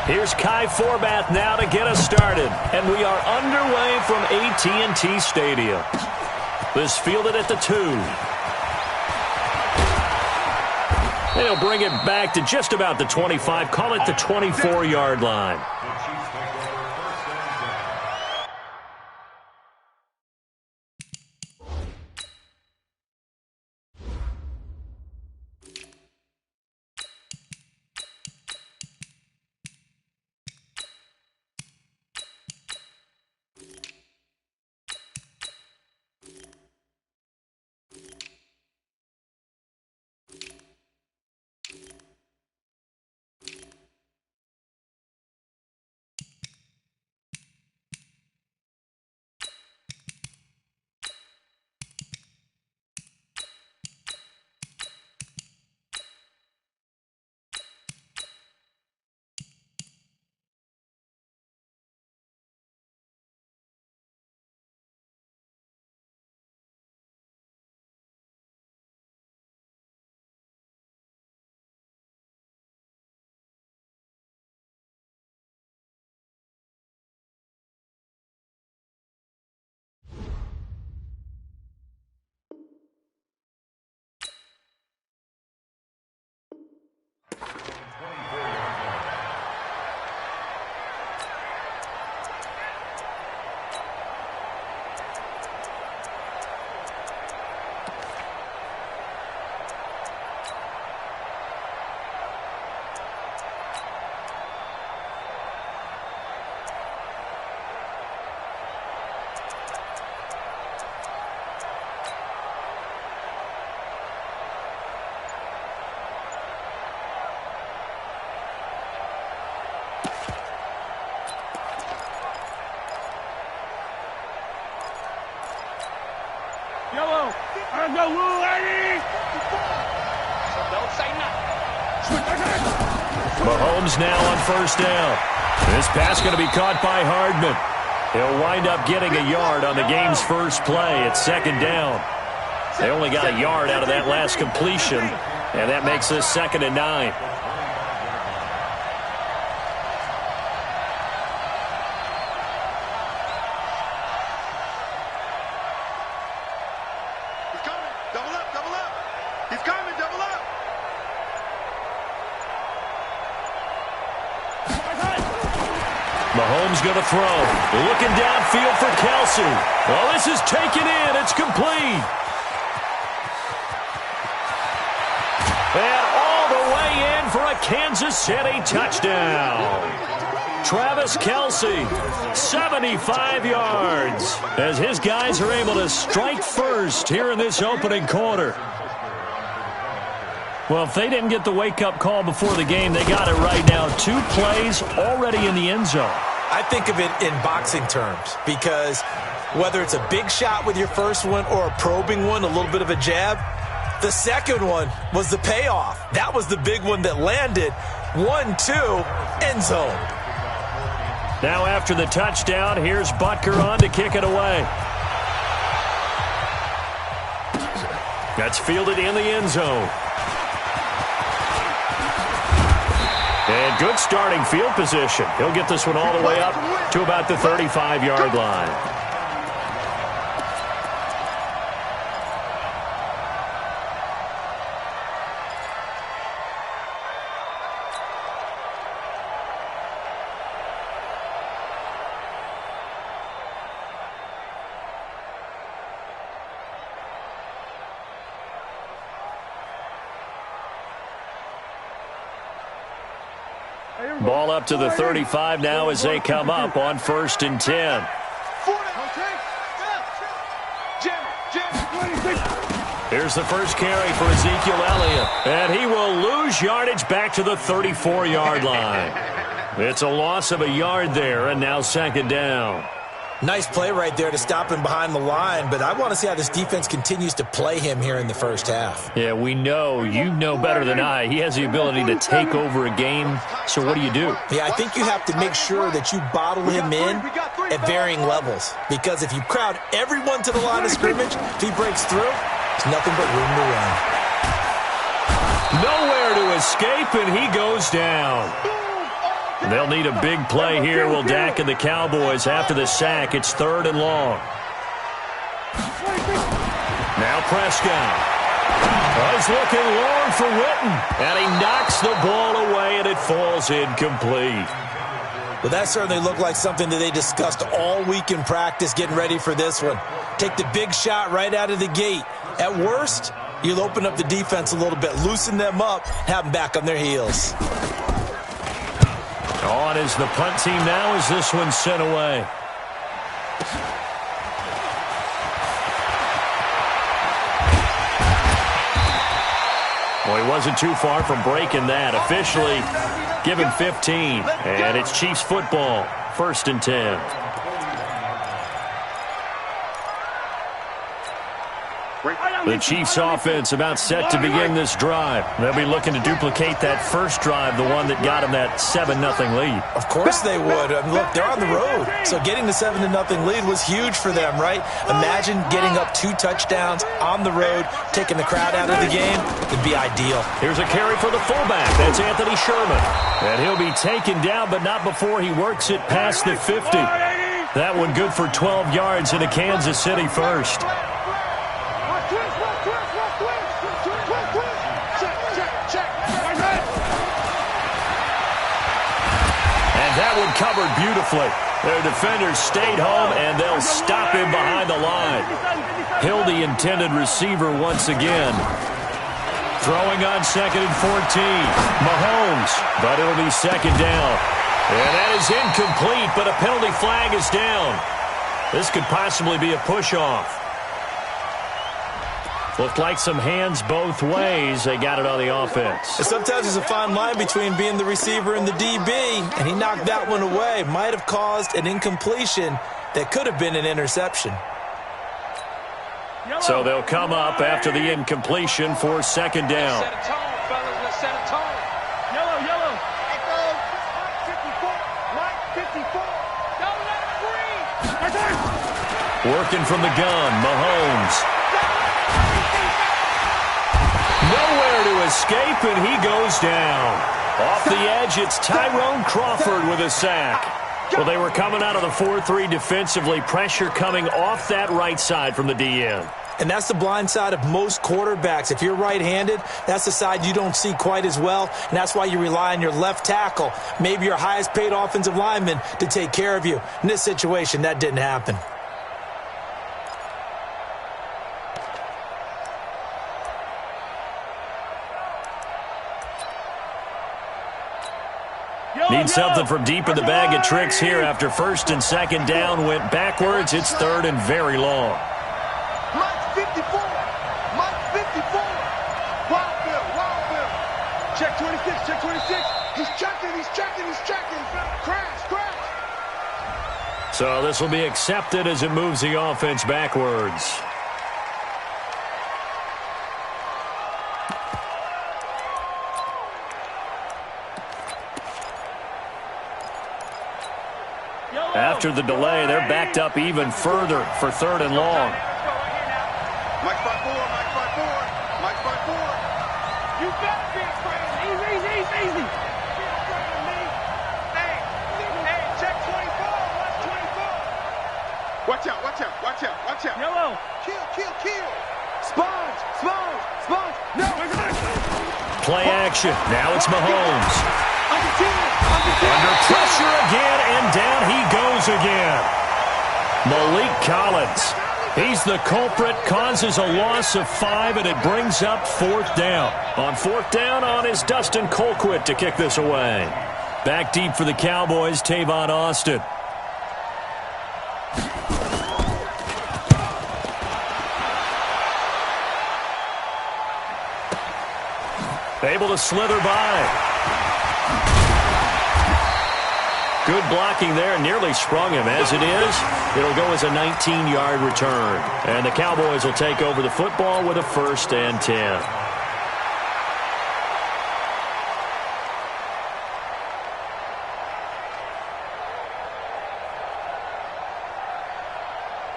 Here's Kai Forbath now to get us started. And we are underway from AT&T Stadium. This fielded at the 2. They'll bring it back to just about the 25. Call it the 24-yard line. Mahomes now on first down. This pass going to be caught by Hardman. He'll wind up getting a yard on the game's first play. It's second down. They only got a yard out of that last completion, and that makes this 2nd and 9. Mahomes going to throw. Looking downfield for Kelsey. Well, this is taken in. It's complete. And all the way in for a Kansas City touchdown. Travis Kelsey, 75 yards, as his guys are able to strike first here in this opening quarter. Well, if they didn't get the wake-up call before the game, they got it right now. 2 plays already in the end zone. I think of it in boxing terms because whether it's a big shot with your first one or a probing one, a little bit of a jab, the second one was the payoff. That was the big one that landed. 1-2, end zone. Now after the touchdown, here's Butker on to kick it away. That's fielded in the end zone. And good starting field position. He'll get this one all the way up to about the 35-yard line. Ball up to the 35 now as they come up on 1st and 10. Here's the first carry for Ezekiel Elliott. And he will lose yardage back to the 34-yard line. It's a loss of a yard there, and now 2nd down. Nice play right there to stop him behind the line, but I want to see how this defense continues to play him here in the first half. Yeah, we know. You know better than I. He has the ability to take over a game, so what do you do? Yeah, I think you have to make sure that you bottle him in at varying levels, because if you crowd everyone to the line of scrimmage, if he breaks through, there's nothing but room to run. Nowhere to escape, and he goes down. They'll need a big play here. Will Dak and the Cowboys after the sack. It's 3rd and long. Now Prescott. He's looking long for Witten. And he knocks the ball away, and it falls incomplete. Well, that certainly looked like something that they discussed all week in practice getting ready for this one. Take the big shot right out of the gate. At worst, you'll open up the defense a little bit, loosen them up, have them back on their heels. On is the punt team now as this one's sent away. Well, he wasn't too far from breaking that. Officially, give him 15. And it's Chiefs football, 1st and 10. The Chiefs offense about set to begin this drive. They'll be looking to duplicate that first drive, the one that got them that 7-0 lead. Of course they would. I mean, look, they're on the road. So getting the 7-0 lead was huge for them, right? Imagine getting up 2 touchdowns on the road, taking the crowd out of the game. It'd be ideal. Here's a carry for the fullback. That's Anthony Sherman. And he'll be taken down, but not before he works it past the 50. That one good for 12 yards into Kansas City first. That one covered beautifully. Their defenders stayed home, and they'll stop him behind the line. Hill, the intended receiver once again. Throwing on 2nd and 14. Mahomes, but it'll be 2nd down. And that is incomplete, but a penalty flag is down. This could possibly be a push-off. Looked like some hands both ways. They got it on the offense. Sometimes there's a fine line between being the receiver and the DB, and he knocked that one away. Might have caused an incompletion that could have been an interception. So they'll come up after the incompletion for 2nd down. Set a tone, fellas. Let's set a tone. Yellow, yellow. Echo. Mike 54. Double green. Working from the gun, Mahomes. Nowhere to escape, and he goes down. Off the edge, it's Tyrone Crawford with a sack. Well, they were coming out of the 4-3 defensively. Pressure coming off that right side from the DN. And that's the blind side of most quarterbacks. If you're right-handed, that's the side you don't see quite as well, and that's why you rely on your left tackle, maybe your highest-paid offensive lineman, to take care of you. In this situation, that didn't happen. Need something from deep in the bag of tricks here after 1st and 2nd down. Went backwards. It's 3rd and very long. Mike 54. Mike 54. Wild. Check 26. Check 26. He's checking. Crash. So this will be accepted as it moves the offense backwards. After the delay, they're backed up even further for 3rd and long. Mike 54. You better be afraid of me. Easy. Be afraid of me. Hey, check 24. Watch 24. Watch out. Yellow. Kill. Sponge. No. Play action. Now it's Mahomes. Under pressure again, and down he goes again. Malik Collins. He's the culprit, causes a loss of 5, and it brings up 4th down. On 4th down is Dustin Colquitt to kick this away. Back deep for the Cowboys, Tavon Austin. Able to slither by. Good blocking there, nearly sprung him. As it is, it'll go as a 19-yard return. And the Cowboys will take over the football with a 1st and 10.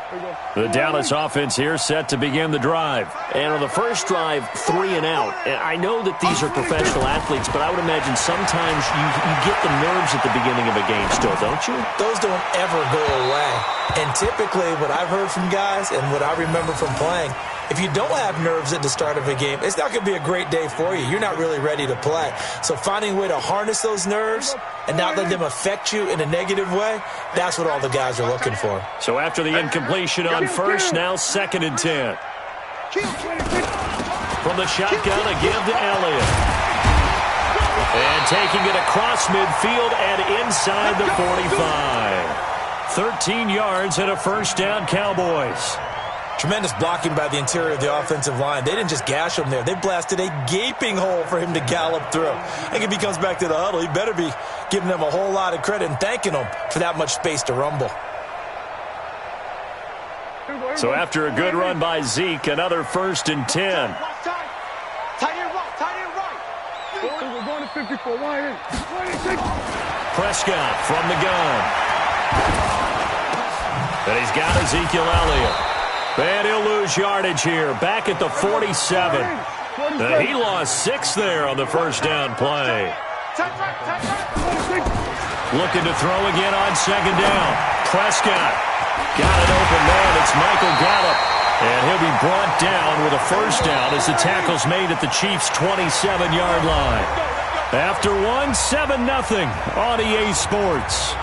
Here we go. The Dallas offense here set to begin the drive. And on the first drive, 3 and out. And I know that these are professional athletes, but I would imagine sometimes you get the nerves at the beginning of a game still, don't you? Those don't ever go away. And typically what I've heard from guys and what I remember from playing, if you don't have nerves at the start of a game, it's not going to be a great day for you. You're not really ready to play. So finding a way to harness those nerves and not let them affect you in a negative way, that's what all the guys are looking for. So after the incompletion on first, now 2nd and 10. From the shotgun, a give to Elliott. And taking it across midfield and inside the 45. 13 yards and a first down, Cowboys. Tremendous blocking by the interior of the offensive line. They didn't just gash him there. They blasted a gaping hole for him to gallop through. I think if he comes back to the huddle, he better be giving them a whole lot of credit and thanking them for that much space to rumble. So after a good run by Zeke, another 1st and 10. Tight end right. We're going to 54. Prescott from the gun. And he's got Ezekiel Elliott. And he'll lose yardage here, back at the 47. He lost 6 there on the first down play. Looking to throw again on 2nd down. Prescott got an open man. It's Michael Gallup. And he'll be brought down with a first down as the tackle's made at the Chiefs' 27-yard line. After one, 7-0 on EA Sports.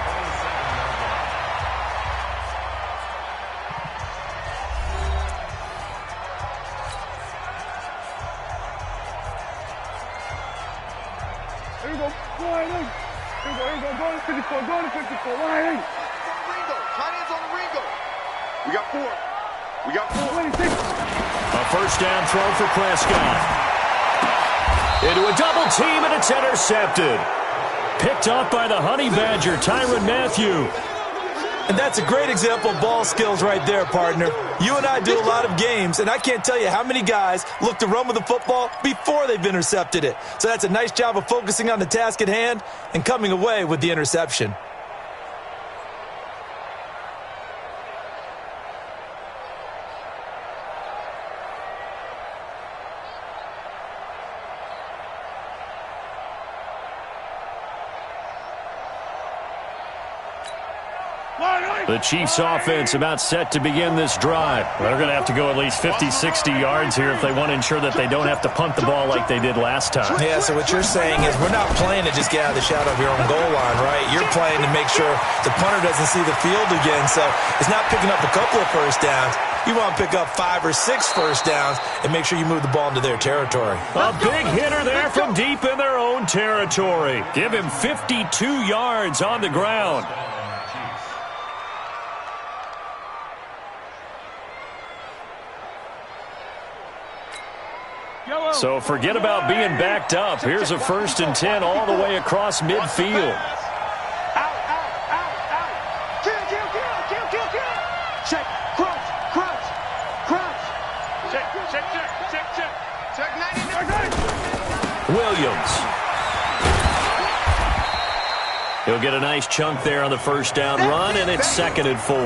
A first down throw for Prescott. Into a double team, and it's intercepted. Picked off by the Honey Badger, Tyrann Mathieu. And that's a great example of ball skills right there, partner. You and I do a lot of games, and I can't tell you how many guys look to run with the football before they've intercepted it. So that's a nice job of focusing on the task at hand and coming away with the interception. The Chiefs offense about set to begin this drive. They're going to have to go at least 50, 60 yards here if they want to ensure that they don't have to punt the ball like they did last time. Yeah, so what you're saying is we're not playing to just get out of the shadow of your own goal line, right? You're playing to make sure the punter doesn't see the field again. So it's not picking up a couple of first downs. You want to pick up 5 or 6 first downs and make sure you move the ball into their territory. A big hitter there from deep in their own territory. Give him 52 yards on the ground. So forget about being backed up. Here's a 1st and 10 all the way across midfield. Out. Kill. Check, crouch. Check 90. Williams. He'll get a nice chunk there on the first down run, and it's 2nd and 4.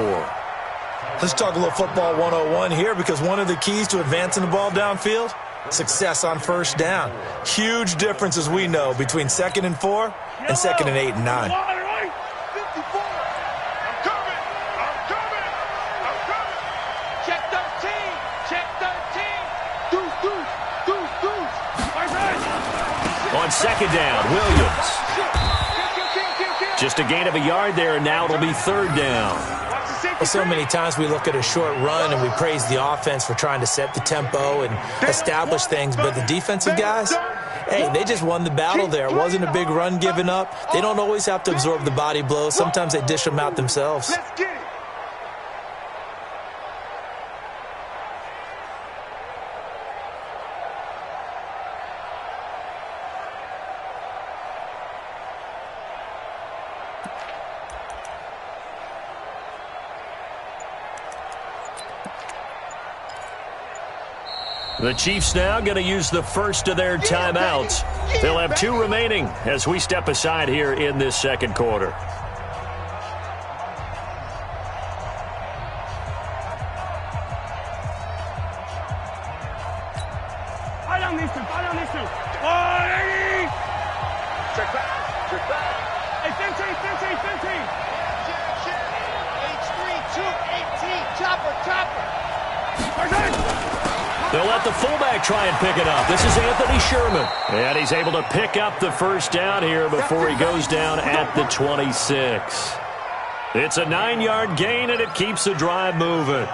Let's talk a little football 101 here, because one of the keys to advancing the ball downfield, success on first down. Huge difference, as we know, between 2nd and 4 and 2nd and 8 and 9. 54. I'm coming. Check 13. Deuce. On 2nd down, Williams. Just a gain of a yard there, and now it'll be 3rd down. Well, so many times we look at a short run and we praise the offense for trying to set the tempo and establish things, but the defensive guys, hey, they just won the battle there. It wasn't a big run given up. They don't always have to absorb the body blows. Sometimes they dish them out themselves. Let's get it. The Chiefs now going to use the first of their timeouts. They'll have 2 remaining as we step aside here in this second quarter. listen. Follow, listen. 180. Check back. Check back. Hey, 15. H3, 218. Chopper. They'll let the fullback try and pick it up. This is Anthony Sherman. And he's able to pick up the first down here before he goes down at the 26. It's a 9-yard gain, and it keeps the drive moving.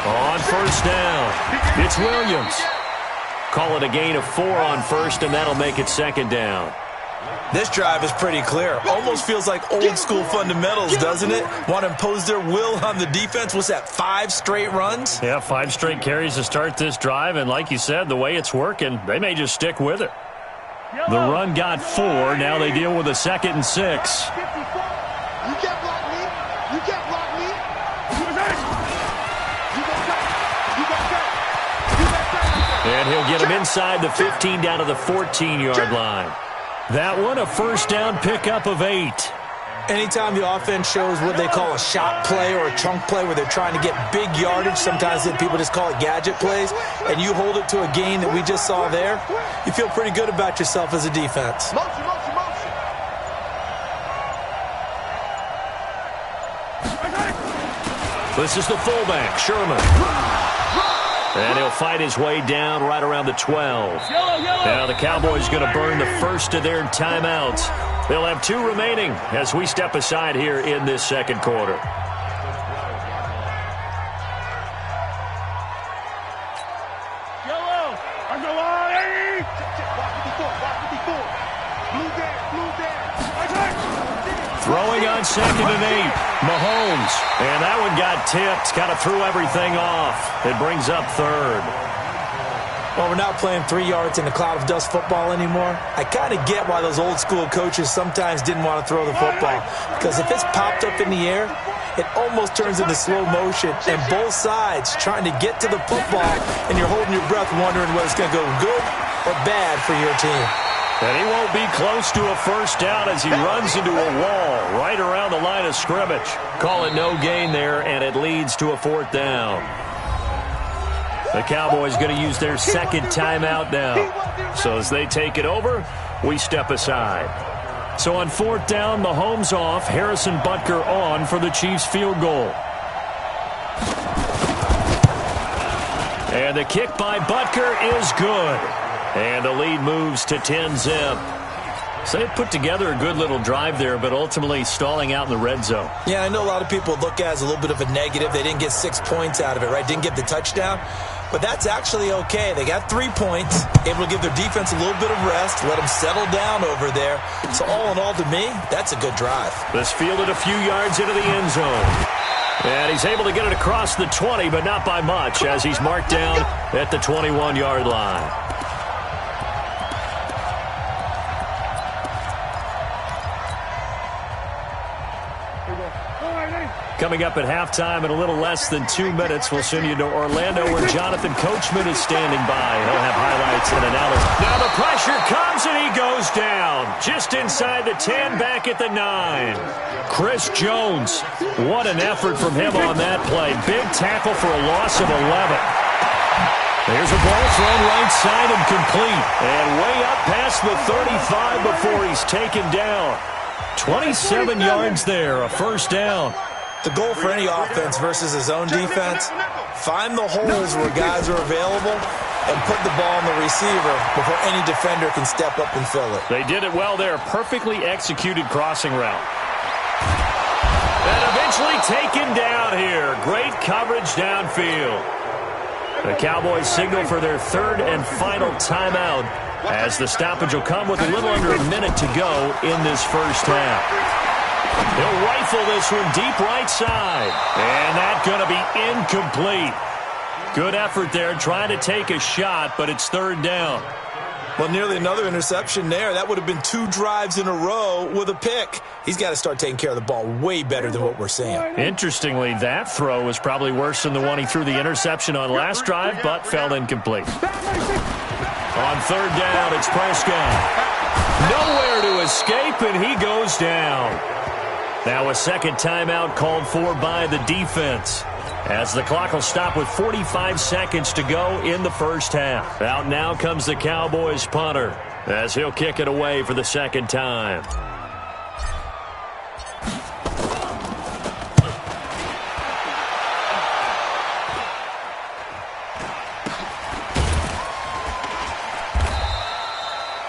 On first down, it's Williams. Call it a gain of 4 on first, and that'll make it second down. This drive is pretty clear. Almost feels like old school fundamentals, doesn't it? Want to impose their will on the defense. What's that, 5 straight runs? Yeah, 5 straight carries to start this drive, and like you said, the way it's working, they may just stick with it. The run got 4. Now they deal with a 2nd and 6. You can't block me. You can't block me. And he'll get him inside the 15 down to the 14-yard line. That one, a first down pickup of 8. Anytime the offense shows what they call a shot play or a chunk play where they're trying to get big yardage, sometimes people just call it gadget plays, and you hold it to a gain that we just saw there, you feel pretty good about yourself as a defense. Motion. This is the fullback, Sherman. And he'll fight his way down right around the 12. Now the Cowboys going to burn the first of their timeouts. They'll have 2 remaining as we step aside here in this second quarter. Throwing on 2nd and 8. Mahomes. And that one got tipped. Kind of threw everything off. It brings up 3rd. Well, we're not playing 3 yards in a cloud of dust football anymore. I kind of get why those old school coaches sometimes didn't want to throw the football. Because if it's popped up in the air, it almost turns into slow motion. And both sides trying to get to the football, and you're holding your breath wondering whether it's going to go good or bad for your team. And he won't be close to a first down as he runs into a wall right around the line of scrimmage. Call it no gain there, and it leads to a 4th down. The Cowboys going to use their 2nd timeout now. So as they take it over, we step aside. So on 4th down, Mahomes off, Harrison Butker on for the Chiefs field goal. And the kick by Butker is good. And the lead moves to 10-zip. So they put together a good little drive there, but ultimately stalling out in the red zone. Yeah, I know a lot of people look at it as a little bit of a negative. They didn't get 6 points out of it, right? Didn't get the touchdown. But that's actually okay. They got 3 points, able to give their defense a little bit of rest, let them settle down over there. So all in all, to me, that's a good drive. This fielded a few yards into the end zone. And he's able to get it across the 20, but not by much, as he's marked down at the 21-yard line. Coming up at halftime in a little less than 2 minutes, we'll send you to Orlando where Jonathan Coachman is standing by. He'll have highlights and analysis. Now the pressure comes and he goes down. Just inside the 10, back at the 9. Chris Jones, what an effort from him on that play. Big tackle for a loss of 11. There's a ball thrown right side and complete. And way up past the 35 before he's taken down. 27 yards there, a first down. The goal for any offense versus his own defense, find the holes where guys are available and put the ball on the receiver before any defender can step up and fill it. They did it well there. Perfectly executed crossing route. And eventually taken down here. Great coverage downfield. The Cowboys signal for their 3rd and final timeout as the stoppage will come with a little under a minute to go in this first half. He'll rifle this one deep right side. And that's going to be incomplete. Good effort there trying to take a shot, but it's 3rd down. Well, nearly another interception there. That would have been 2 drives in a row with a pick. He's got to start taking care of the ball way better than what we're seeing. Interestingly, that throw was probably worse than the one he threw the interception on last drive, but fell incomplete. On third down, it's Prescott. Nowhere to escape, and he goes down. Now a second timeout called for by the defense, as the clock will stop with 45 seconds to go in the first half. Out now comes the Cowboys punter, as he'll kick it away for the second time.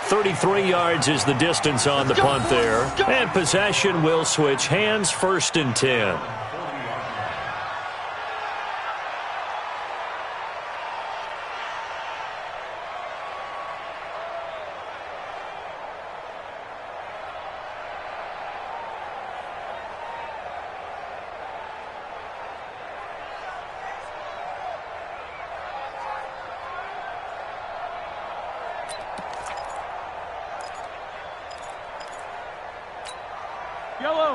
.33 yards is the distance on the punt there. And possession will switch hands, 1st and 10.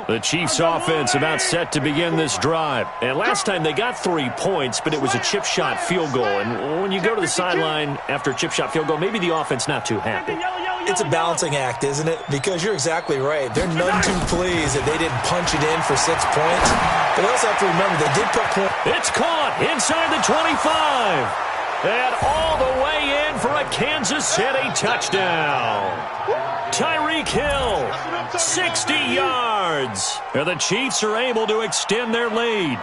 The Chiefs offense about set to begin this drive. And last time they got 3 points, but it was a chip shot field goal. And when you go to the sideline after a chip shot field goal, maybe the offense not too happy. It's a balancing act, isn't it? Because you're exactly right. They're none too pleased that they didn't punch it in for 6 points. But they also have to remember they did put points. It's caught inside the 25. And all the way in for a Kansas City touchdown. Tyreek Hill, 60 yards. And the Chiefs are able to extend their lead.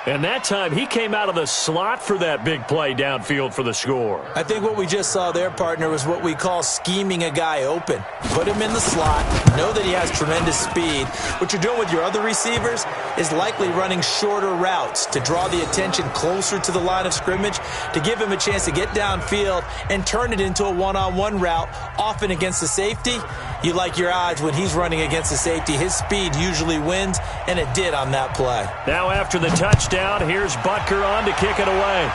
And that time, he came out of the slot for that big play downfield for the score. I think what we just saw there, partner, was what we call scheming a guy open. Put him in the slot, know that he has tremendous speed. What you're doing with your other receivers is likely running shorter routes to draw the attention closer to the line of scrimmage, to give him a chance to get downfield and turn it into a one-on-one route, often against the safety. You like your odds when he's running against the safety. His speed usually wins, and it did on that play. Now after the touchdown, here's Butker on to kick it away.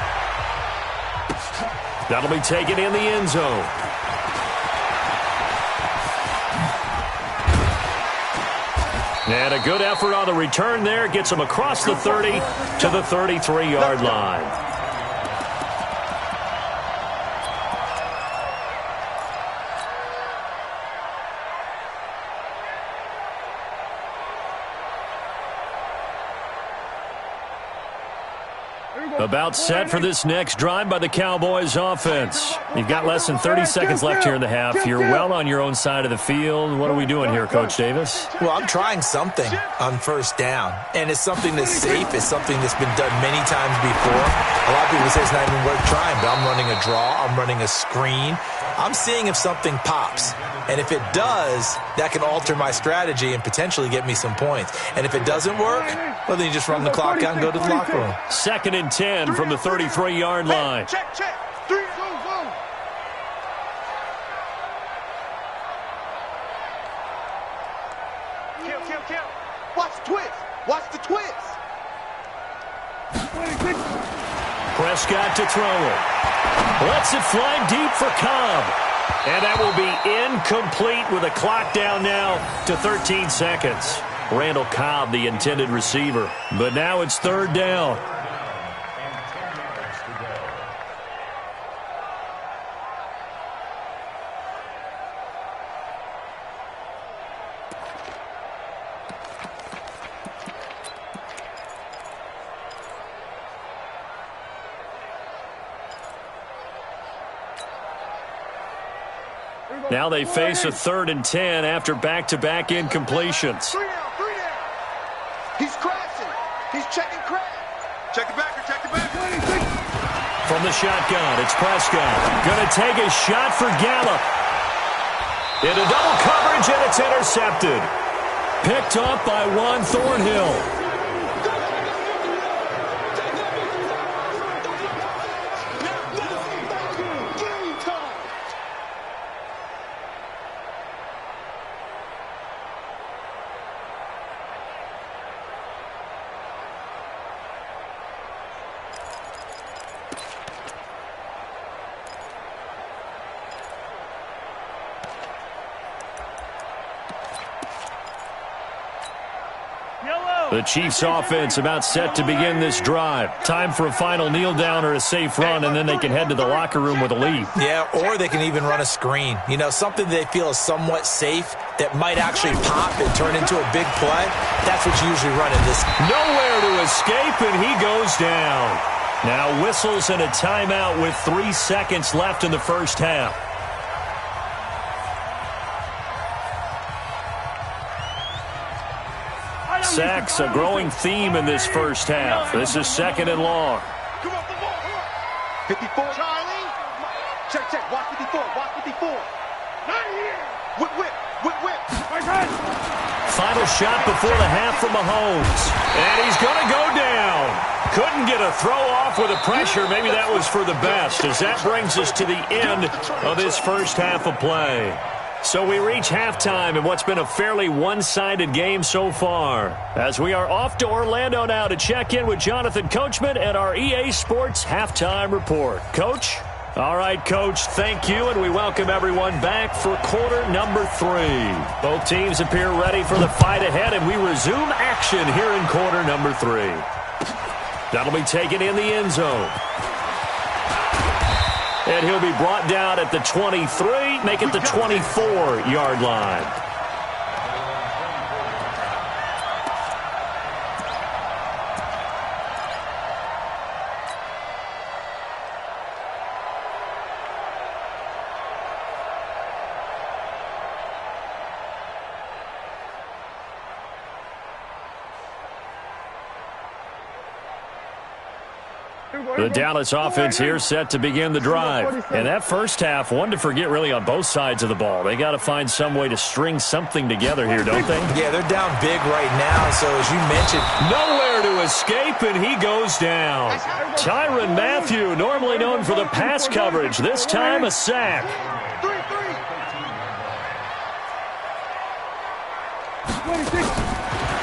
That'll be taken in the end zone. And a good effort on the return there. Gets him across the 30 to the 33-yard line. About set for this next drive by the Cowboys offense. You've got less than 30 seconds left here in the half. You're well on your own side of the field. What are we doing here, Coach Davis? Well, I'm trying something on first down, and it's something that's safe. It's something that's been done many times before. A lot of people say it's not even worth trying, but I'm running a draw. I'm running a screen. I'm seeing if something pops. And if it does, that can alter my strategy and potentially get me some points. And if it doesn't work, well, then you just run the clock out and go to the locker room. 2nd and 10 from the 33-yard line. Check, check. 3, go, go. Kill. Watch the twist. Watch the twist. Prescott to throw it. Lets it fly deep for Cobb. And that will be incomplete with a clock down now to 13 seconds. Randall Cobb, the intended receiver. But now it's 3rd down. Now they face a 3rd and 10 after back-to-back incompletions. 3 down. He's crashing. He's checking crash. Check it back. From the shotgun, it's Prescott. Going to take a shot for Gallup. Into double coverage, and it's intercepted. Picked up by Juan Thornhill. Yellow. The Chiefs offense about set to begin this drive. Time for a final kneel down or a safe run, and then they can head to the locker room with a lead. Yeah, or they can even run a screen. You know, something they feel is somewhat safe that might actually pop and turn into a big play. That's what you usually run in this. Nowhere to escape, and he goes down. Now whistles and a timeout with 3 seconds left in the first half. Sacks, a growing theme in this first half. This is 2nd and long. 54, Charlie. Check. Watch 54. Watch 54. Whip. Final shot before the half from Mahomes. And he's going to go down. Couldn't get a throw off with the pressure. Maybe that was for the best, as that brings us to the end of this first half of play. So we reach halftime in what's been a fairly one-sided game so far, as we are off to Orlando now to check in with Jonathan Coachman at our EA Sports Halftime Report. Coach? All right, Coach, thank you, and we welcome everyone back for quarter number 3. Both teams appear ready for the fight ahead, and we resume action here in quarter number 3. That'll be taken in the end zone. And he'll be brought down at the 23, make it the 24-yard line. The Dallas offense here set to begin the drive. And that first half, one to forget really on both sides of the ball. They got to find some way to string something together here, don't they? Yeah, they're down big right now, so as you mentioned, nowhere to escape, and he goes down. Tyrann Mathieu, normally known for the pass coverage, this time a sack.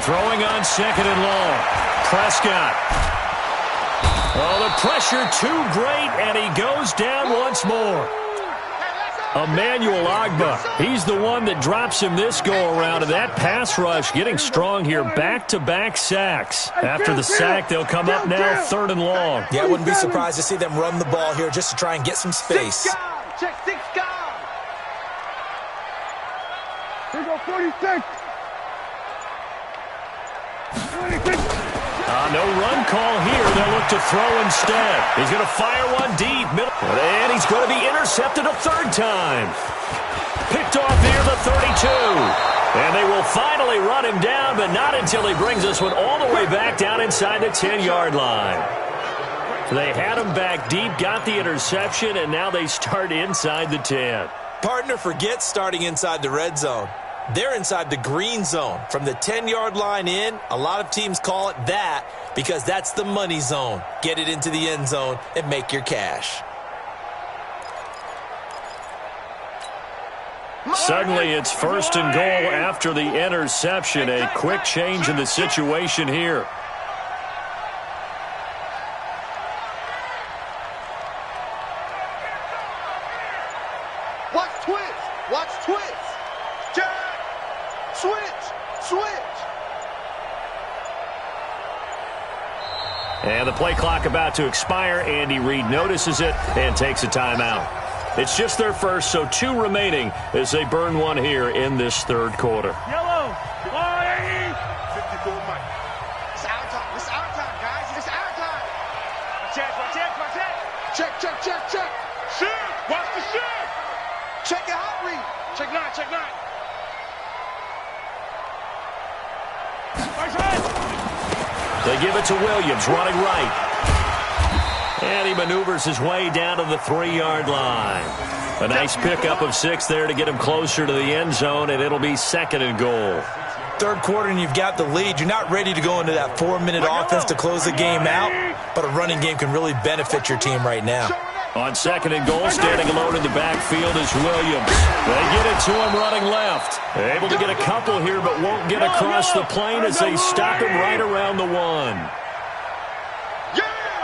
Throwing on 2nd and long. Prescott. Oh, the pressure too great, and he goes down once more. Emmanuel Ogbah, he's the one that drops him this go-around, and that pass rush getting strong here. Back-to-back sacks. After the sack, they'll come up now 3rd and long. Yeah, I wouldn't be surprised to see them run the ball here just to try and get some space. Check 6 guys. Here go 46. 26. No run call here. They'll look to throw instead. He's going to fire one deep. And he's going to be intercepted a 3rd time. Picked off near the 32. And they will finally run him down, but not until he brings this one all the way back down inside the 10-yard line. They had him back deep, got the interception, and now they start inside the 10. Partner, forget starting inside the red zone. They're inside the green zone. From the 10-yard line in, a lot of teams call it that because that's the money zone. Get it into the end zone and make your cash. Suddenly it's 1st and goal after the interception. A quick change in the situation here. Watch twist. Watch twist. Switch. And the play clock about to expire. Andy Reid notices it and takes a timeout. It's just their first, so 2 remaining as they burn one here in this 3rd quarter. Yellow. 54 Mike. It's our time. It's our time, guys. It's our time. Check. Check. Shift. Watch the shift. Check your hot read. Check 9. They give it to Williams, running right. And he maneuvers his way down to the 3-yard line. A nice pickup of 6 there to get him closer to the end zone, and it'll be 2nd and goal. 3rd quarter and you've got the lead. You're not ready to go into that 4-minute offense to close the game out, but a running game can really benefit your team right now. On 2nd and goal, standing alone in the backfield is Williams. They get it to him running left. Able to get a couple here, but won't get across the plane as they stop him right around the 1. Yeah,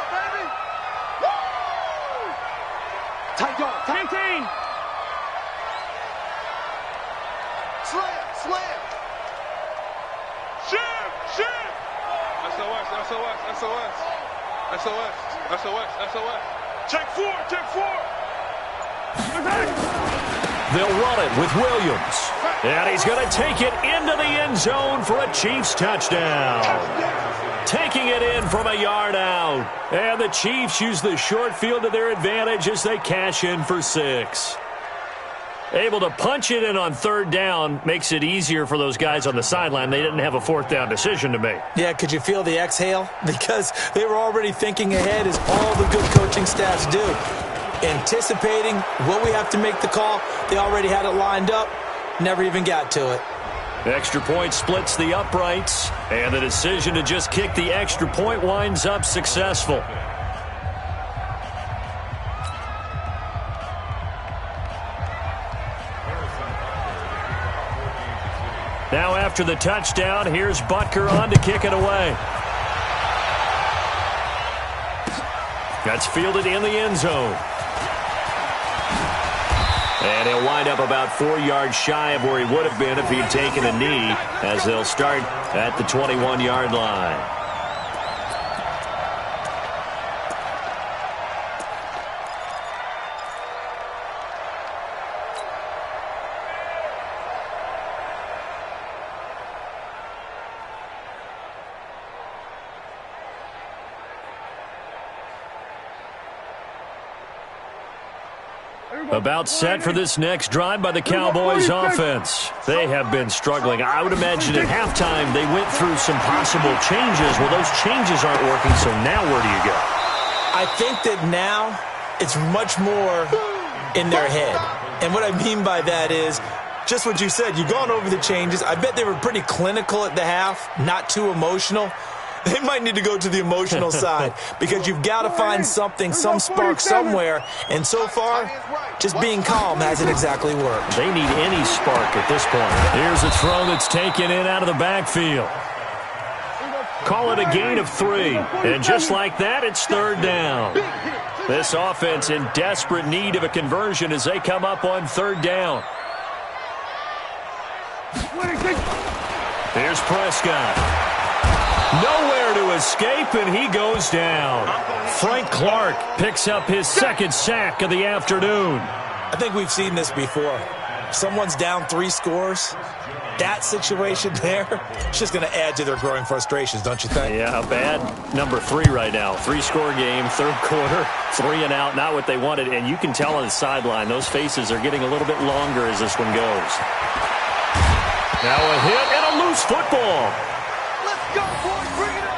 baby! Woo! Tight dog, 10. Slam. Shift. SOS, SOS, SOS. SOS, SOS, SOS. Check 4, check 4. They'll run it with Williams. And he's going to take it into the end zone for a Chiefs touchdown. Taking it in from a yard out. And the Chiefs use the short field to their advantage as they cash in for 6. Able to punch it in on third down makes it easier for those guys on the sideline. They didn't have a fourth down decision to make. Yeah, could you feel the exhale? Because they were already thinking ahead, as all the good coaching staffs do. Anticipating what we have to make the call. They already had it lined up. Never even got to it. Extra point splits the uprights. And the decision to just kick the extra point winds up successful. Now after the touchdown, here's Butker on to kick it away. That's fielded in the end zone. And he'll wind up about 4 yards shy of where he would have been if he'd taken a knee, as they'll start at the 21-yard line. About set for this next drive by the Cowboys offense. They have been struggling. I would imagine at halftime they went through some possible changes. Well, those changes aren't working, so now where do you go? I think that now it's much more in their head. And what I mean by that is just what you said. You've gone over the changes. I bet they were pretty clinical at the half, not too emotional. They might need to go to the emotional side because you've got to find something, some spark somewhere. And so far, just being calm hasn't exactly worked. They need any spark at this point. Here's a throw that's taken in out of the backfield. Call it a gain of 3. And just like that, it's third down. This offense in desperate need of a conversion as they come up on third down. Here's Prescott. Nowhere to escape, and he goes down. Frank Clark picks up his second sack of the afternoon. I think we've seen this before. Someone's down 3 scores. That situation there, it's just going to add to their growing frustrations, don't you think? Yeah, a bad number 3 right now. 3-score game, third quarter, 3 and out, not what they wanted. And you can tell on the sideline, those faces are getting a little bit longer as this one goes. Now a hit and a loose football. Let's go, boys. Bring it up.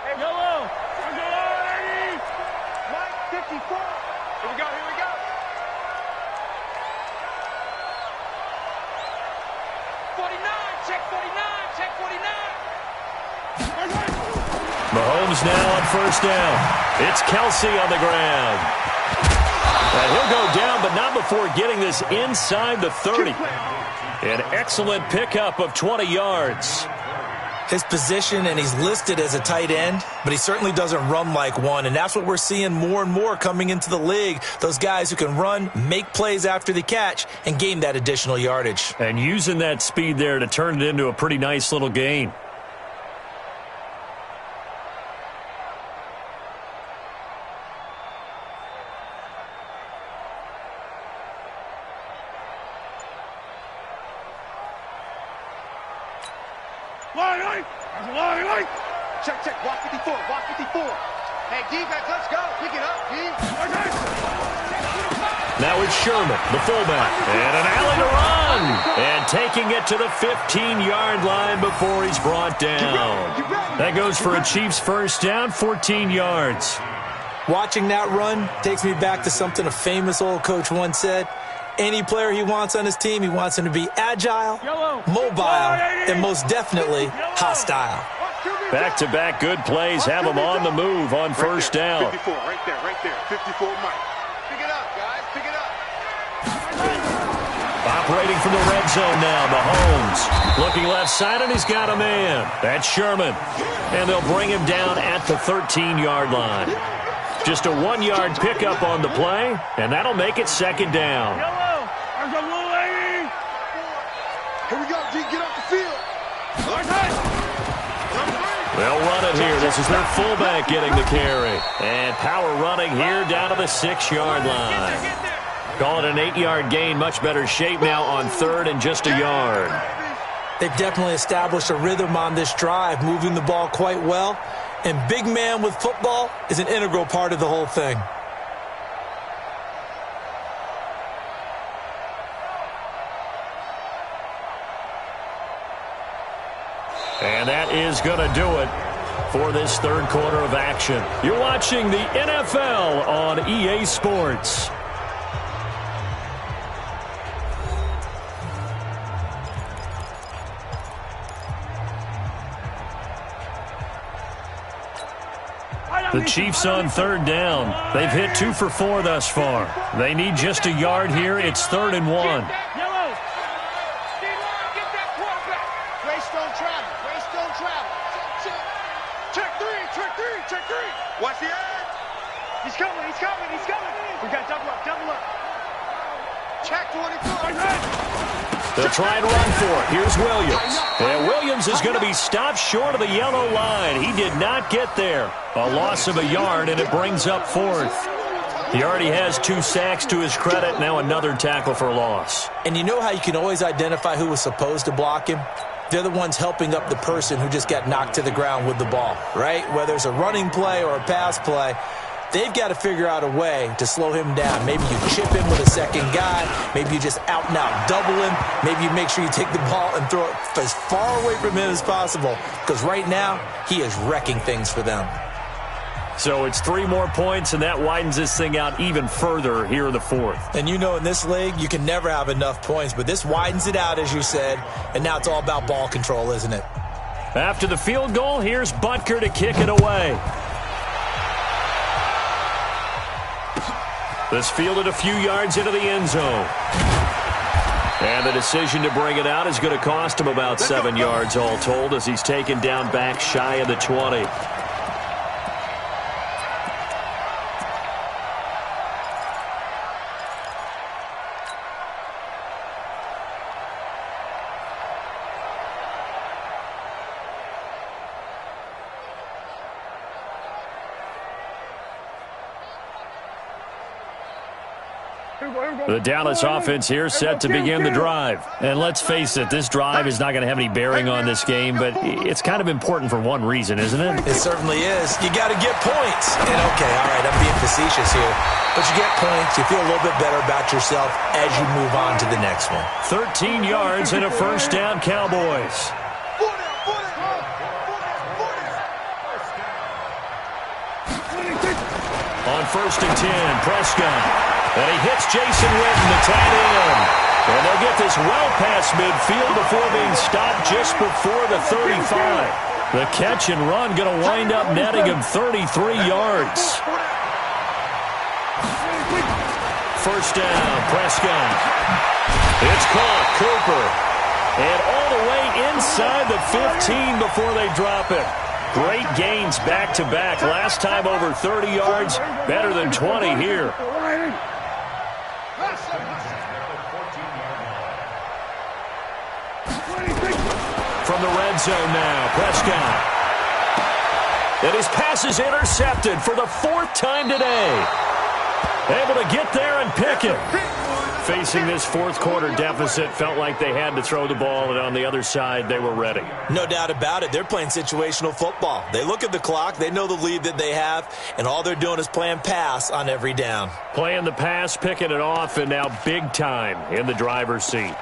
Hey, yellow. Mike, 54. Here we go, here we go. 49, check 49, check 49. Mahomes now on first down. It's Kelsey on the ground. And he'll go down, but not before getting this inside the 30. An excellent pickup of 20 yards. His position, and he's listed as a tight end, but he certainly doesn't run like one, and that's what we're seeing more and more coming into the league. Those guys who can run, make plays after the catch, and gain that additional yardage. And using that speed there to turn it into a pretty nice little gain. Check, check, block 54, block 54. Hey, defense, let's go. Pick it up, D. Now it's Sherman, the fullback, and an alley to run. And taking it to the 15-yard line before he's brought down. That goes for a Chiefs first down, 14 yards. Watching that run takes me back to something a famous old coach once said. Any player he wants on his team, he wants him to be agile, mobile, and most definitely hostile. Back-to-back good plays have him on the move on first down. 54, right there, 54, Mike. Pick it up, guys. Pick it up. Operating from the red zone now, Mahomes. Looking left side, and he's got a man. That's Sherman. And they'll bring him down at the 13-yard line. Just a 1-yard pickup on the play, and that'll make it second down. Yellow. There's a blue lady. Here we go, G. Get off the field. They'll run it here. This is their fullback getting the carry. And power running here down to the 6-yard line. Call it an 8-yard gain. Much better shape now on third and just a yard. They've definitely established a rhythm on this drive, moving the ball quite well. And big man with football is an integral part of the whole thing. And that is going to do it for this third quarter of action. You're watching the NFL on EA Sports. The Chiefs on third down. They've hit 2 for 4 thus far. They need just a yard here. It's 3rd and 1. Yellow. Get that quarterback. Race don't travel. Race don't travel. Check three. Check three. Check three. Watch the edge. He's coming. He's coming. He's coming. We got double up. Double up. Check 24. They'll try and run for it. Here's Williams. And Williams is going to be stopped short of the yellow line. He did not get there. A loss of a yard, and it brings up 4th. He already has 2 sacks to his credit. Now another tackle for loss. And you know how you can always identify who was supposed to block him? They're the ones helping up the person who just got knocked to the ground with the ball, right? Whether it's a running play or a pass play, they've got to figure out a way to slow him down. Maybe you chip him with a second guy. Maybe you just out-and-out double him. Maybe you make sure you take the ball and throw it as far away from him as possible. Because right now, he is wrecking things for them. So it's 3 more points, and that widens this thing out even further here in the 4th. And you know in this league, you can never have enough points. But this widens it out, as you said. And now it's all about ball control, isn't it? After the field goal, here's Butker to kick it away. This fielded a few yards into the end zone. And the decision to bring it out is going to cost him about 7 yards all told as he's taken down back shy of the 20. The Dallas offense here set to begin the drive. And let's face it, this drive is not going to have any bearing on this game, but it's kind of important for one reason, isn't it? It certainly is. You got to get points. And okay, all right, I'm being facetious here. But you get points, you feel a little bit better about yourself as you move on to the next one. 13 yards and a first down, Cowboys. On 1st and 10, Prescott. And he hits Jason Witten, the tight end. And they'll get this well past midfield before being stopped just before the 35. The catch and run going to wind up netting him 33 yards. First down, Prescott. It's caught, Cooper. And all the way inside the 15 before they drop it. Great gains back-to-back. Last time over 30 yards, better than 20 here. From the red zone now, Prescott. And his pass is intercepted for the 4th time today. Able to get there and pick it. Facing this 4th quarter deficit, felt like they had to throw the ball, and on the other side, they were ready. No doubt about it. They're playing situational football. They look at the clock, they know the lead that they have, and all they're doing is playing pass on every down. Playing the pass, picking it off, and now big time in the driver's seat.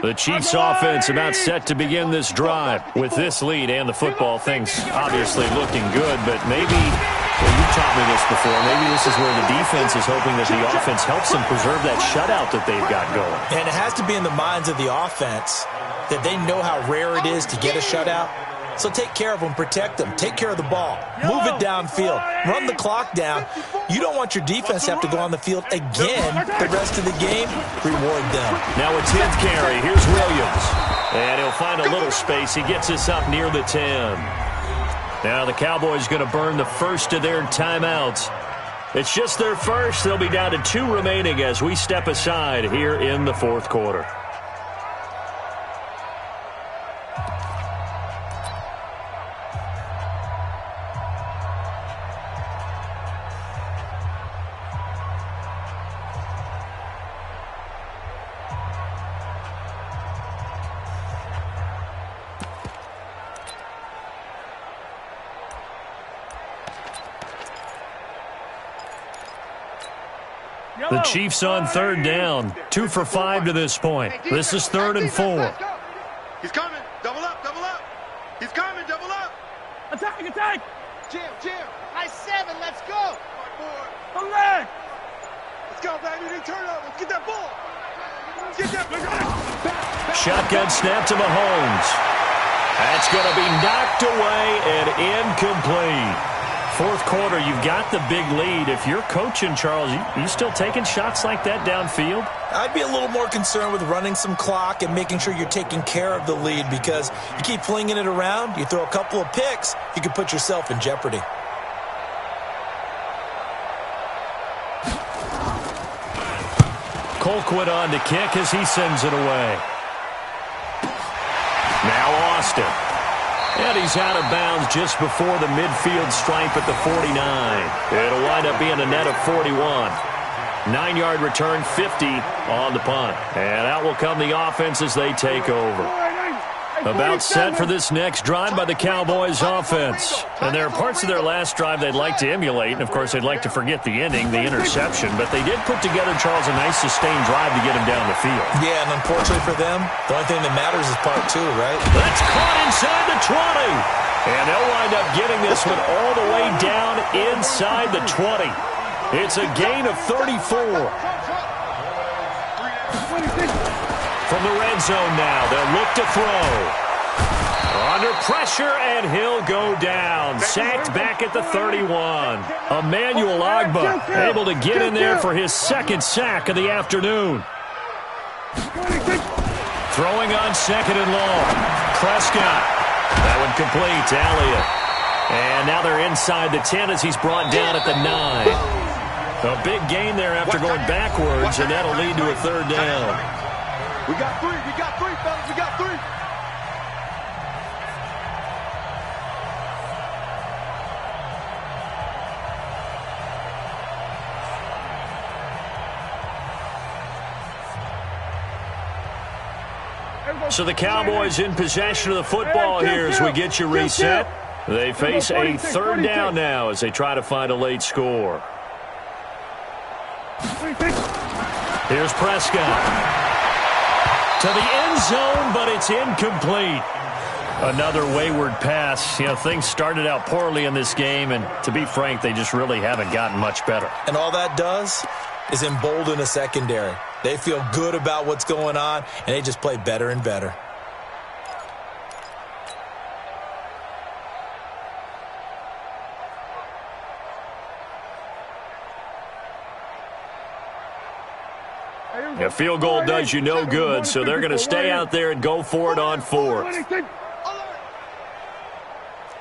The Chiefs offense about set to begin this drive. With this lead and the football, things obviously looking good, but maybe, well, you've taught me this before, maybe this is where the defense is hoping that the offense helps them preserve that shutout that they've got going. And it has to be in the minds of the offense that they know how rare it is to get a shutout. So take care of them, protect them, take care of the ball, move it downfield, run the clock down. You don't want your defense to have to go on the field again the rest of the game. Reward them. Now a 10th carry. Here's Williams. And he'll find a little space. He gets us up near the 10. Now the Cowboys going to burn the first of their timeouts. It's just their first. They'll be down to 2 remaining as we step aside here in the fourth quarter. The Chiefs on third down. 2 for 5 to this point. This is 3rd and 4. He's coming. Double up, double up. He's coming, double up. Attack, attack. Jim. High 7, let's go. The leg. Let's go, baby. They turn up. Let's get that ball. Let's get that ball. Shotgun snap to Mahomes. That's going to be knocked away and incomplete. Fourth quarter, you've got the big lead. If you're coaching, Charles, you still taking shots like that downfield? I'd be a little more concerned with running some clock and making sure you're taking care of the lead, because you keep flinging it around, you throw a couple of picks, you could put yourself in jeopardy. Colquitt on to kick as he sends it away. Now Austin. And he's out of bounds just before the midfield stripe at the 49. It'll wind up being a net of 41. 9-yard return, 50 on the punt. And out will come the offense as they take over. About set for this next drive by the Cowboys offense. And there are parts of their last drive they'd like to emulate. And, of course, they'd like to forget the ending, the interception. But they did put together, Charles, a nice sustained drive to get him down the field. Yeah, and unfortunately for them, the only thing that matters is part 2, right? That's caught inside the 20. And they'll wind up getting this one all the way down inside the 20. It's a gain of 34. From the red zone now, they'll look to throw. Under pressure, and he'll go down. Sacked back at the 31. Emmanuel Ogbah able to get in there for his 2nd sack of the afternoon. Throwing on 2nd and long. Prescott. That one complete to Elliott. And now they're inside the 10 as he's brought down at the 9. A big gain there after going backwards, and that'll lead to a 3rd down. We got 3, fellas, we got 3. So the Cowboys in possession of the football here as we get you reset. They face a 3rd down now as they try to find a late score. Here's Prescott. To the end zone, but it's incomplete. Another wayward pass. You know, things started out poorly in this game, and to be frank, they just really haven't gotten much better. And all that does is embolden a secondary. They feel good about what's going on, and they just play better and better. A field goal does you no good, so they're going to stay out there and go for it on 4th.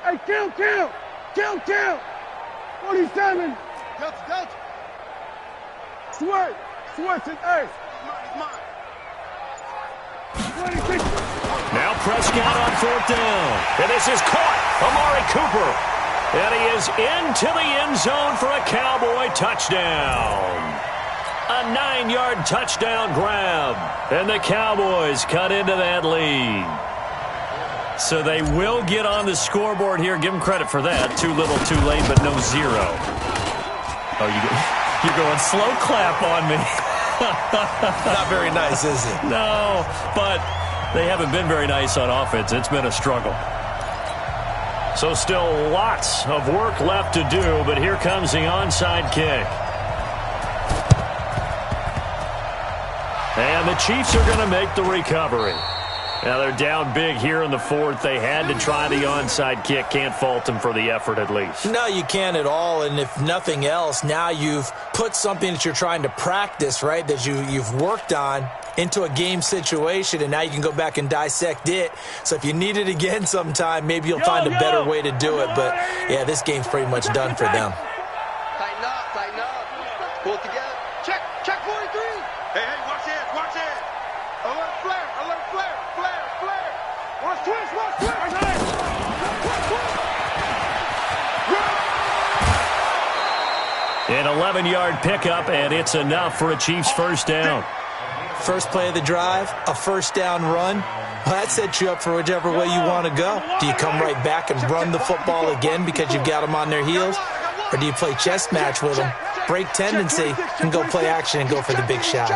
Hey, kill! 47. Delta. Sweat, hey. 26. Now Prescott on 4th down. And this is caught. Amari Cooper. And he is into the end zone for a Cowboy touchdown. A 9-yard touchdown grab. And the Cowboys cut into that lead. So they will get on the scoreboard here. Give them credit for that. Too little, too late, but no 0. Oh, you're going slow clap on me. Not very nice, is it? No, but they haven't been very nice on offense. It's been a struggle. So still lots of work left to do, but here comes the onside kick. And the Chiefs are going to make the recovery. Now they're down big here in the fourth. They had to try the onside kick. Can't fault them for the effort at least. No, you can't at all. And if nothing else, now you've put something that you're trying to practice, right, that you've worked on into a game situation, and now you can go back and dissect it. So if you need it again sometime, maybe you'll find a better way to do it. But, yeah, this game's pretty much done for them. Tighten up, tighten up. Pull it together. Check 43. Hey, watch it. Alert flare. Watch twist. An 11-yard pickup, and it's enough for a Chiefs first down. First play of the drive, a first down run. Well, that sets you up for whichever way you want to go. Do you come right back and run the football again because you've got them on their heels? Or do you play chess match with them, break tendency, and go play action and go for the big shot?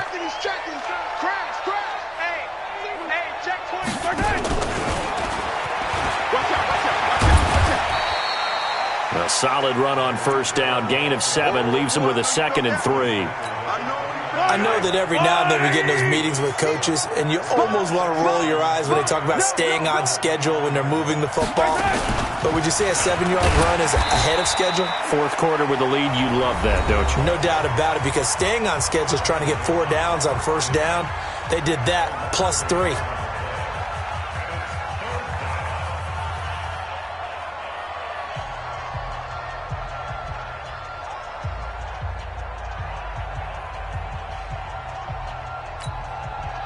A solid run on first down. Gain of 7 leaves them with a 2nd and 3. I know that every now and then we get in those meetings with coaches, and you almost want to roll your eyes when they talk about staying on schedule when they're moving the football. But would you say a 7-yard run is ahead of schedule? Fourth quarter with the lead, you love that, don't you? No doubt about it, because staying on schedule is trying to get 4 downs on first down. They did that plus 3.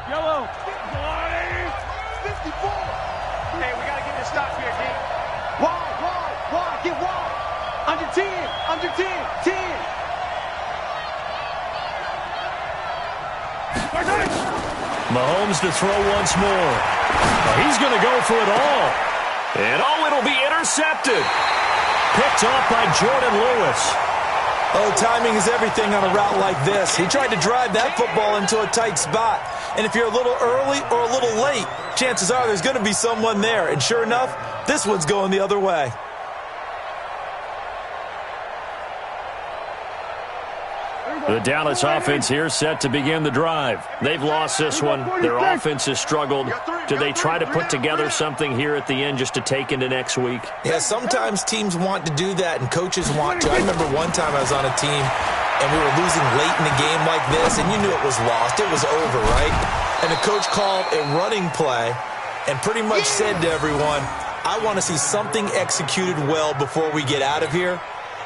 Yellow. 54. Hey, we got to get this stop here, D. Wide. Get wide. Under 10. 10. Mahomes to throw once more. He's going to go for it all. And it'll be intercepted. Picked off by Jordan Lewis. Oh, timing is everything on a route like this. He tried to drive that football into a tight spot. And if you're a little early or a little late, chances are there's going to be someone there. And sure enough, this one's going the other way. The Dallas offense here set to begin the drive. They've lost this one. Their offense has struggled. Do they try to put together something here at the end just to take into next week? Yeah, sometimes teams want to do that and coaches want to. I remember one time I was on a team and we were losing late in a game like this, and you knew it was lost. It was over, right? And the coach called a running play and pretty much said to everyone, I want to see something executed well before we get out of here.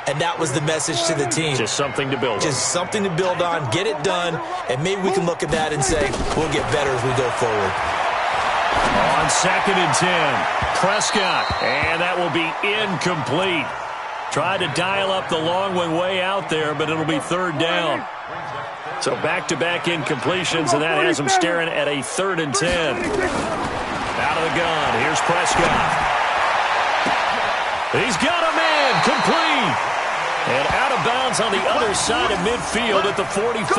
And that was the message to the team. Just something to build on. Just something to build on, get it done, and maybe we can look at that and say, we'll get better as we go forward. On 2nd and 10, Prescott, and that will be incomplete. Tried to dial up the long one way out there, but it'll be 3rd down. So back-to-back incompletions, and that has them staring at a 3rd and 10. Out of the gun, here's Prescott. He's got a man, complete. And out of bounds on the other side of midfield at the 45.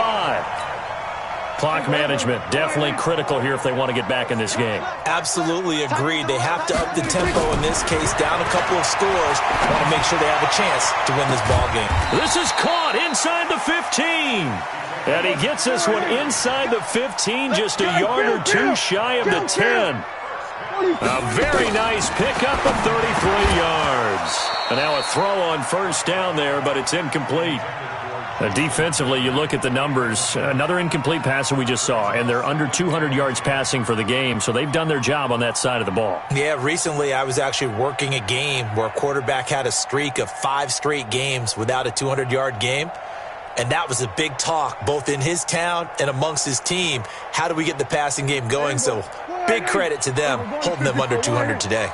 Clock management definitely critical here if they want to get back in this game. Absolutely agreed. They have to up the tempo in this case, down a couple of scores. Want to make sure they have a chance to win this ball game. This is caught inside the 15. And he gets this one inside the 15, just a yard or two shy of the 10. A very nice pickup of 33 yards. And now a throw on first down there, but it's incomplete. Defensively, you look at the numbers. Another incomplete pass that we just saw, and they're under 200 yards passing for the game, so they've done their job on that side of the ball. Yeah, recently I was actually working a game where a quarterback had a streak of 5 straight games without a 200-yard game. And that was a big talk, both in his town and amongst his team. How do we get the passing game going? So big credit to them, holding them under 200 today.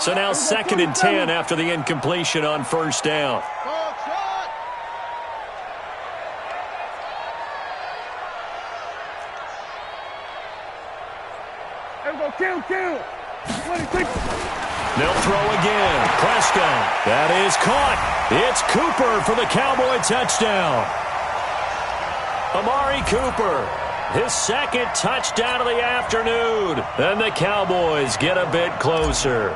So now 2nd and 10 after the incompletion on first down. Kill. They'll throw again. Prescott. That is caught. It's Cooper for the Cowboy touchdown. Amari Cooper, his 2nd touchdown of the afternoon. And the Cowboys get a bit closer.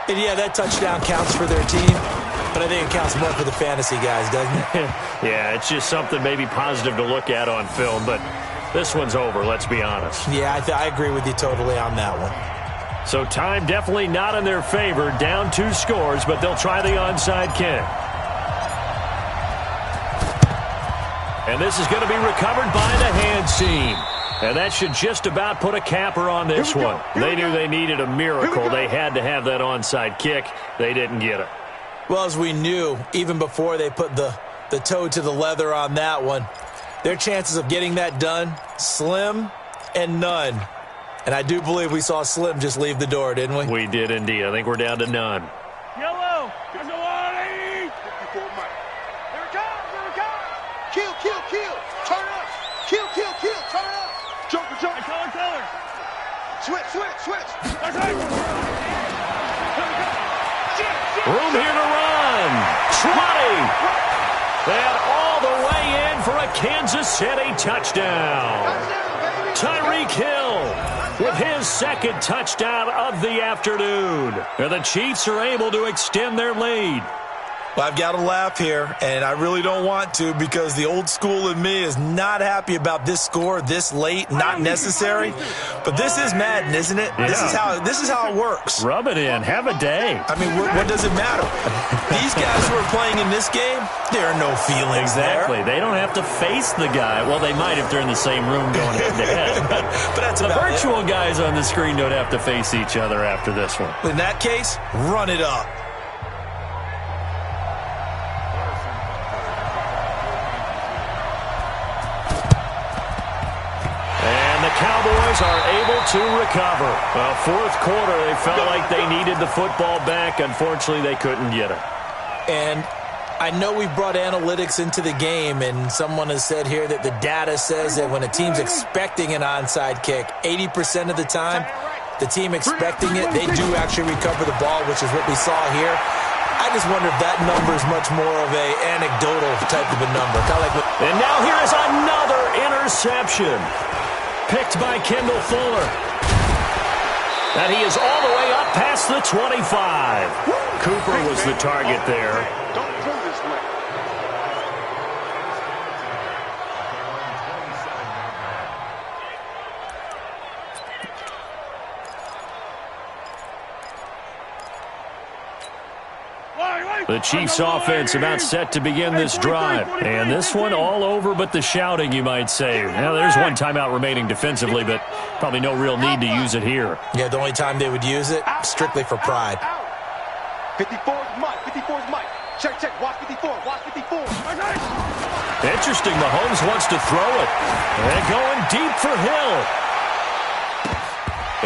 And yeah, that touchdown counts for their team, but I think it counts more for the fantasy guys, doesn't it? Yeah, it's just something maybe positive to look at on film, but This one's over, let's be honest. Yeah, I agree with you totally on that one. So time definitely not in their favor. Down 2 scores, but they'll try the onside kick. And this is going to be recovered by the hands team. And that should just about put a capper on this one. They knew they needed a miracle. They had to have that onside kick. They didn't get it. Well, as we knew, even before they put the toe to the leather on that one, their chances of getting that done, slim and none. And I do believe we saw Slim just leave the door, didn't we? We did indeed. I think we're down to none. Yellow. There's a lot. 54 Mike. There it comes. There it comes. Kill, kill, kill. Turn up. Kill, kill, kill. Turn up. Joker, jump. Color. Switch, switch, switch. That's right. Room here to run. Trotty. And all the way in for a Kansas City touchdown. Tyreek Hill with his second touchdown of the afternoon. And the Chiefs are able to extend their lead. Well, I've got to laugh here, and I really don't want to because the old school in me is not happy about this score this late, not necessary. But this is Madden, isn't it? Yeah. This is how it works. Rub it in. Have a day. I mean, what does it matter? These guys who are playing in this game, there are no feelings Exactly. there. They don't have to face the guy. Well, they might if they're in the same room going head-to-head. But that's the about virtual guys on the screen don't have to face each other after this one. In that case, run it up. Cowboys are able to recover. Well, fourth quarter, they felt like they needed the football back. Unfortunately, they couldn't get it. And I know we brought analytics into the game, and someone has said here that the data says that when a team's expecting an onside kick, 80% of the time, the team expecting it, they do actually recover the ball, which is what we saw here. I just wonder if that number is much more of a anecdotal type of a number. Kind of like and now here is another interception. Picked by Kendall Fuller. And he is all the way up past the 25. Cooper was the target there. Don't throw this way. The Chiefs offense about set to begin this drive. And this one all over but the shouting, you might say. Now, there's one timeout remaining defensively, but probably no real need to use it here. Yeah, the only time they would use it, strictly for pride. 54's Mike. 54's Mike. Check, check. Watch 54. Watch 54. Interesting. Mahomes wants to throw it. And going deep for Hill.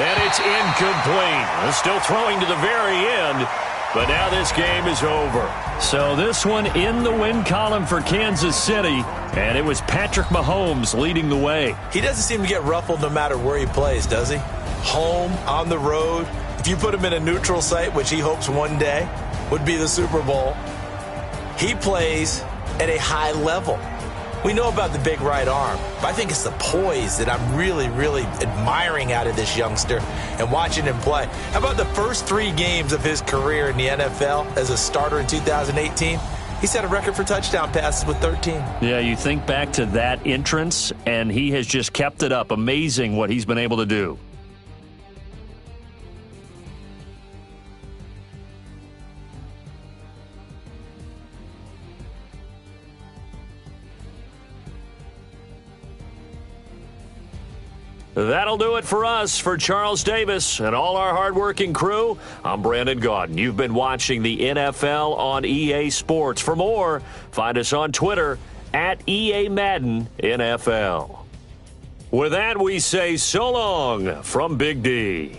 And it's incomplete. Still throwing to the very end. But now this game is over. So this one in the win column for Kansas City, and it was Patrick Mahomes leading the way. He doesn't seem to get ruffled no matter where he plays, does he? Home, on the road. If you put him in a neutral site, which he hopes one day would be the Super Bowl, he plays at a high level. We know about the big right arm, but I think it's the poise that I'm really, really admiring out of this youngster and watching him play. How about the first 3 games of his career in the NFL as a starter in 2018? He set a record for touchdown passes with 13. Yeah, you think back to that entrance, and he has just kept it up. Amazing what he's been able to do. That'll do it for us. For Charles Davis and all our hardworking crew, I'm Brandon Gaudin. You've been watching the NFL on EA Sports. For more, find us on Twitter at EA Madden NFL. With that, we say so long from Big D.